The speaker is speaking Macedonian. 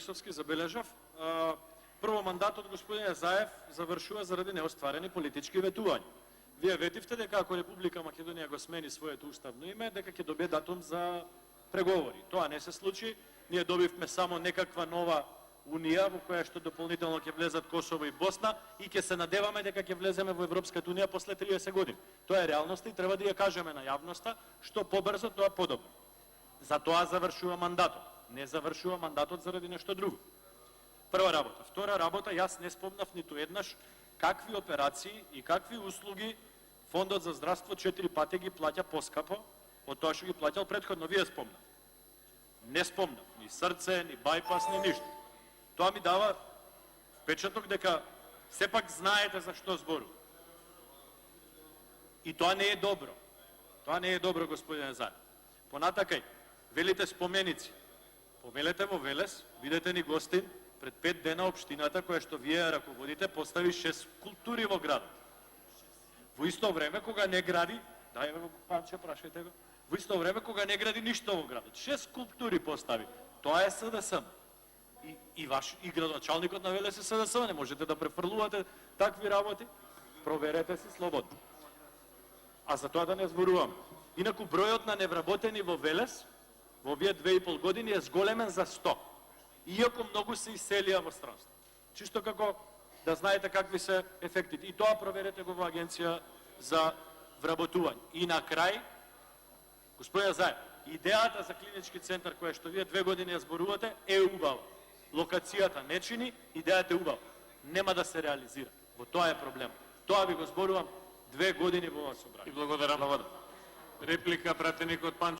Косовски забележав. Прво, мандатот господине Заев завршува заради неостварени политички ветувања. Вие ветивте дека ако Република Македонија го смени своето уставно име, дека ќе добие датум за преговори. Тоа не се случи. Ние добивме само некаква нова унија во која што дополнително ќе влезат Косово и Босна и ќе се надеваме дека ќе влеземе во Европската унија после 30 години. Тоа е реалноста и треба да ја кажеме на јавноста, што побрзо тоа подобро. Затоа завршува мандатот. Не завршува мандатот заради нешто друго. Прва работа. Втора работа, јас не спомнав ниту еднаш какви операции и какви услуги Фондот за здравство 4 пати ги плаќа поскапо од тоа што ги плаќал претходно. Вие спомнав. Не спомнав. Ни срце, ни байпас, ни ништо. Тоа ми дава впечаток дека сепак знаете за што збору. И тоа не е добро. Тоа не е добро, господине Заев. Понатакај, велите споменици. Помелете во Велес, видете ни гостин, пред 5 дена општината која што вие раководите постави 6 скулптури во градот. Во исто време кога не гради, дај го Панче, прашајте го. Во исто време кога не гради ништо во градот, 6 скулптури постави. Тоа е СДСМ. И градоначалникот на Велес е СДСМ, не можете да префрлувате такви работи. Проверете си слободно. А за тоа да не зборувам. Инаку бројот на невработени во Велес во овие 2,5 години е зголемен за 100. Иако многу се иселија во странство. Чисто како да знаете какви се ефектите. И тоа проверете го во Агенција за вработување. И на крај, господине Заев, идејата за клинички центар која што вие 2 години ја зборувате е убава. Локацијата не чини, идејата е убава. Нема да се реализира. Во тоа е проблем. Тоа ви го зборувам 2 години во ова собрание. И благодарам. Реплика пратеник од Панче.